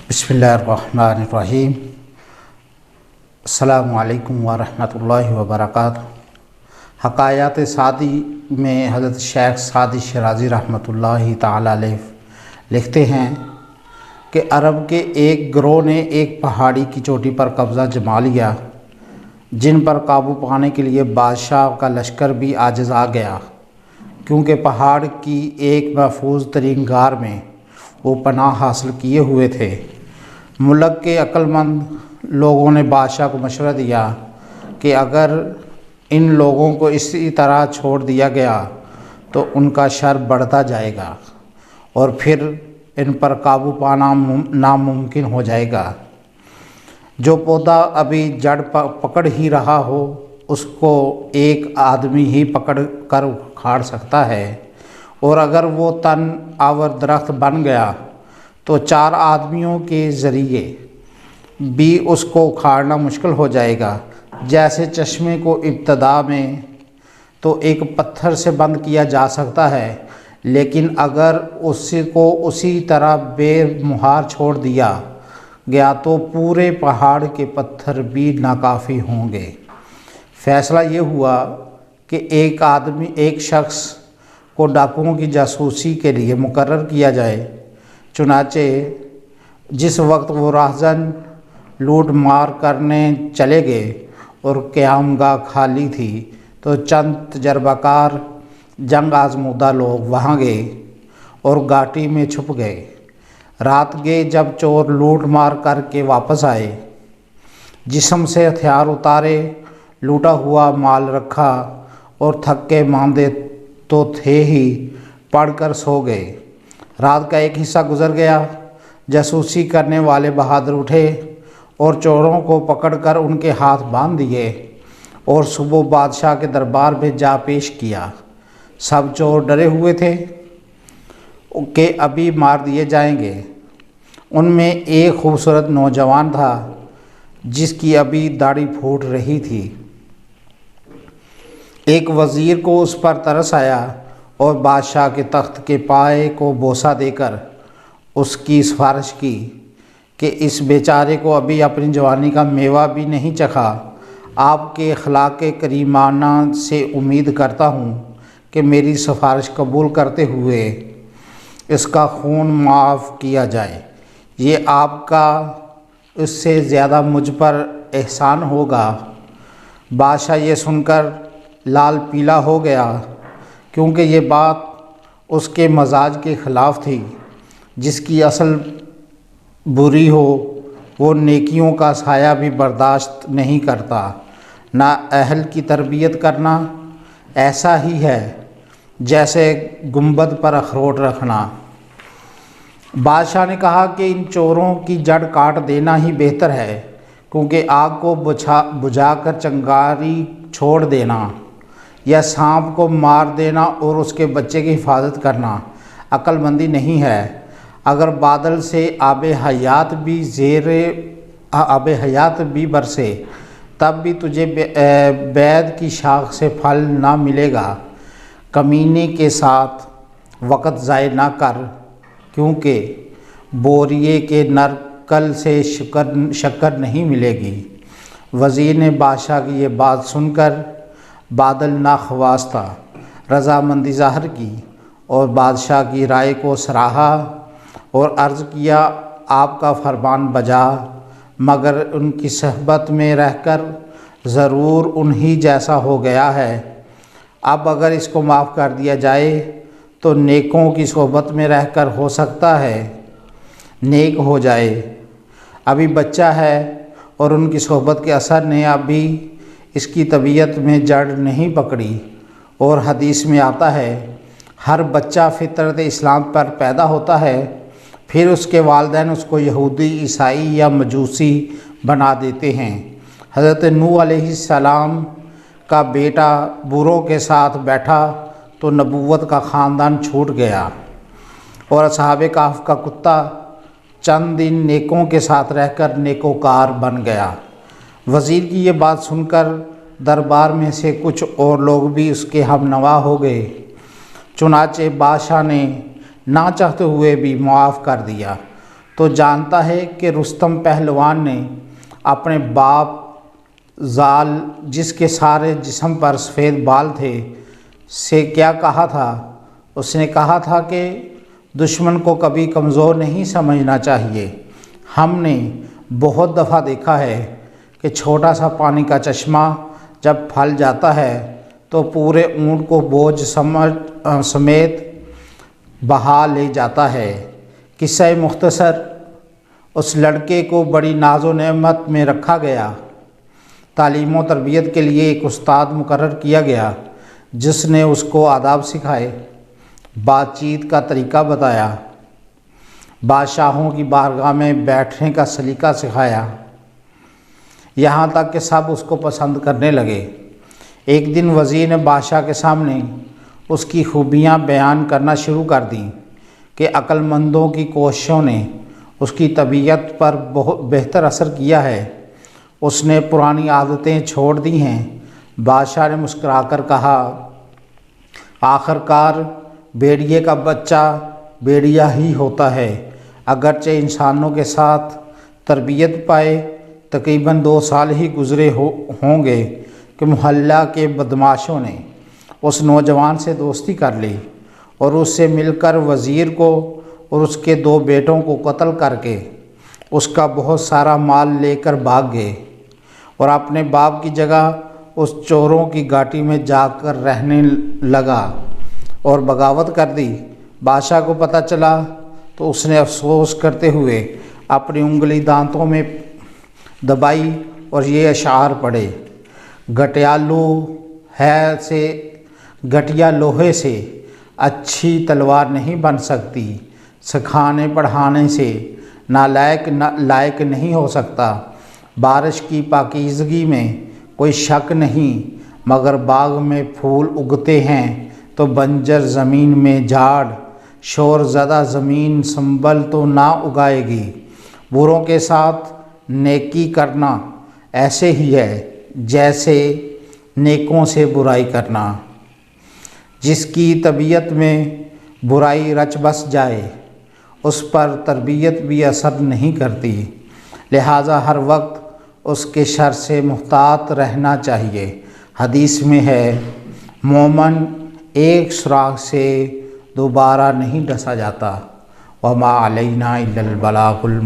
بسم اللہ الرحمن الرحیم۔ السلام علیکم ورحمۃ اللہ وبرکاتہ۔ حکایات سعدی میں حضرت شیخ سعدی شیرازی رحمۃ اللہ تعالی علیہ لکھتے ہیں کہ عرب کے ایک گروہ نے ایک پہاڑی کی چوٹی پر قبضہ جما لیا، جن پر قابو پانے کے لیے بادشاہ کا لشکر بھی عاجز آ گیا، کیونکہ پہاڑ کی ایک محفوظ ترین غار میں وہ پناہ حاصل کیے ہوئے تھے۔ ملک کے عقل مند لوگوں نے بادشاہ کو مشورہ دیا کہ اگر ان لوگوں کو اسی طرح چھوڑ دیا گیا تو ان کا شر بڑھتا جائے گا اور پھر ان پر قابو پانا ناممکن ہو جائے گا۔ جو پودا ابھی جڑ پکڑ ہی رہا ہو اس کو ایک آدمی ہی پکڑ کر اکھاڑ سکتا ہے، اور اگر وہ تن آور درخت بن گیا تو 4 آدمیوں کے ذریعے بھی اس کو اکھاڑنا مشکل ہو جائے گا۔ جیسے چشمے کو ابتدا میں تو ایک پتھر سے بند کیا جا سکتا ہے، لیکن اگر اس کو اسی طرح بے مہار چھوڑ دیا گیا تو پورے پہاڑ کے پتھر بھی ناکافی ہوں گے۔ فیصلہ یہ ہوا کہ ایک شخص کو ڈاکوؤں کی جاسوسی کے لیے مقرر کیا جائے۔ چنانچہ جس وقت وہ راہزن لوٹ مار کرنے چلے گئے اور قیام گاہ خالی تھی تو چند تجربہ کار جنگ آزمودہ لوگ وہاں گئے اور گھاٹی میں چھپ گئے۔ رات گئے جب چور لوٹ مار کر کے واپس آئے، جسم سے ہتھیار اتارے، لوٹا ہوا مال رکھا اور تھکے ماندے تو تھے ہی، پڑھ کر سو گئے۔ رات کا ایک حصہ گزر گیا، جاسوسی کرنے والے بہادر اٹھے اور چوروں کو پکڑ کر ان کے ہاتھ باندھ دیے اور صبح بادشاہ کے دربار میں جا پیش کیا۔ سب چور ڈرے ہوئے تھے کہ ابھی مار دیے جائیں گے۔ ان میں ایک خوبصورت نوجوان تھا جس کی ابھی داڑھی پھوٹ رہی تھی۔ ایک وزیر کو اس پر ترس آیا اور بادشاہ کے تخت کے پائے کو بوسہ دے کر اس کی سفارش کی کہ اس بیچارے کو ابھی اپنی جوانی کا میوہ بھی نہیں چکھا۔ آپ کے اخلاق کریمانہ سے امید کرتا ہوں کہ میری سفارش قبول کرتے ہوئے اس کا خون معاف کیا جائے۔ یہ آپ کا اس سے زیادہ مجھ پر احسان ہوگا۔ بادشاہ یہ سن کر لال پیلا ہو گیا، کیونکہ یہ بات اس کے مزاج کے خلاف تھی۔ جس کی اصل بری ہو وہ نیکیوں کا سایہ بھی برداشت نہیں کرتا۔ نہ اہل کی تربیت کرنا ایسا ہی ہے جیسے گنبد پر اخروٹ رکھنا۔ بادشاہ نے کہا کہ ان چوروں کی جڑ کاٹ دینا ہی بہتر ہے، کیونکہ آگ کو بجھا کر چنگاری چھوڑ دینا یا سانپ کو مار دینا اور اس کے بچے کی حفاظت کرنا عقل مندی نہیں ہے۔ اگر بادل سے آب حیات بھی برسے تب بھی تجھے بید کی شاخ سے پھل نہ ملے گا۔ کمینے کے ساتھ وقت ضائع نہ کر، کیونکہ بوریے کے نرکل سے شکر نہیں ملے گی۔ وزیر نے بادشاہ کی یہ بات سن کر بادل ناخواستہ رضامندی ظاہر کی اور بادشاہ کی رائے کو سراہا اور عرض کیا، آپ کا فرمان بجا، مگر ان کی صحبت میں رہ کر ضرور انہی جیسا ہو گیا ہے۔ اب اگر اس کو معاف کر دیا جائے تو نیکوں کی صحبت میں رہ کر ہو سکتا ہے نیک ہو جائے۔ ابھی بچہ ہے اور ان کی صحبت کے اثر نے ابھی اس کی طبیعت میں جڑ نہیں پکڑی، اور حدیث میں آتا ہے ہر بچہ فطرت اسلام پر پیدا ہوتا ہے، پھر اس کے والدین اس کو یہودی، عیسائی یا مجوسی بنا دیتے ہیں۔ حضرت نوح علیہ السلام کا بیٹا بروں کے ساتھ بیٹھا تو نبوت کا خاندان چھوٹ گیا، اور اصحاب کہف کا کتا چند دن نیکوں کے ساتھ رہ کر نیکوکار بن گیا۔ وزیر کی یہ بات سن کر دربار میں سے کچھ اور لوگ بھی اس کے ہم نوا ہو گئے۔ چنانچہ بادشاہ نے نہ چاہتے ہوئے بھی معاف کر دیا تو جانتا ہے کہ رستم پہلوان نے اپنے باپ زال، جس کے سارے جسم پر سفید بال تھے، سے کیا کہا تھا۔ اس نے کہا تھا کہ دشمن کو کبھی کمزور نہیں سمجھنا چاہیے۔ ہم نے بہت دفعہ دیکھا ہے کہ چھوٹا سا پانی کا چشمہ جب پھل جاتا ہے تو پورے اونٹ کو بوجھ سمیت بہا لے جاتا ہے۔ قصہ مختصر، اس لڑکے کو بڑی ناز و نعمت میں رکھا گیا، تعلیم و تربیت کے لیے ایک استاد مقرر کیا گیا جس نے اس کو آداب سکھائے، بات چیت کا طریقہ بتایا، بادشاہوں کی بارگاہ میں بیٹھنے کا سلیقہ سکھایا، یہاں تک کہ سب اس کو پسند کرنے لگے۔ ایک دن وزیر نے بادشاہ کے سامنے اس کی خوبیاں بیان کرنا شروع کر دیں کہ عقل مندوں کی کوششوں نے اس کی طبیعت پر بہت بہتر اثر کیا ہے، اس نے پرانی عادتیں چھوڑ دی ہیں۔ بادشاہ نے مسکرا کر کہا، آخر کار بھیڑیے کا بچہ بھیڑیا ہی ہوتا ہے، اگرچہ انسانوں کے ساتھ تربیت پائے۔ تقریباً 2 سال ہی گزرے ہوں گے کہ محلہ کے بدماشوں نے اس نوجوان سے دوستی کر لی اور اس سے مل کر وزیر کو اور اس کے 2 بیٹوں کو قتل کر کے اس کا بہت سارا مال لے کر بھاگ گئے اور اپنے باپ کی جگہ اس چوروں کی گھاٹی میں جا کر رہنے لگا اور بغاوت کر دی۔ بادشاہ کو پتہ چلا تو اس نے افسوس کرتے ہوئے اپنی انگلی دانتوں میں دبائی اور یہ اشعار پڑھے، گھٹیا لوہے سے اچھی تلوار نہیں بن سکتی، سکھانے پڑھانے سے نالائق لائق نہیں ہو سکتا۔ بارش کی پاکیزگی میں کوئی شک نہیں، مگر باغ میں پھول اگتے ہیں تو بنجر زمین میں جھاڑ، شور زدہ زمین سنبل تو نہ اگائے گی۔ بروں کے ساتھ نیکی کرنا ایسے ہی ہے جیسے نیکوں سے برائی کرنا۔ جس کی طبیعت میں برائی رچ بس جائے اس پر تربیت بھی اثر نہیں کرتی، لہٰذا ہر وقت اس کے شر سے محتاط رہنا چاہیے۔ حدیث میں ہے، مومن ایک سوراخ سے دوبارہ نہیں ڈسا جاتا، وما علینا الا البلاغ المبین۔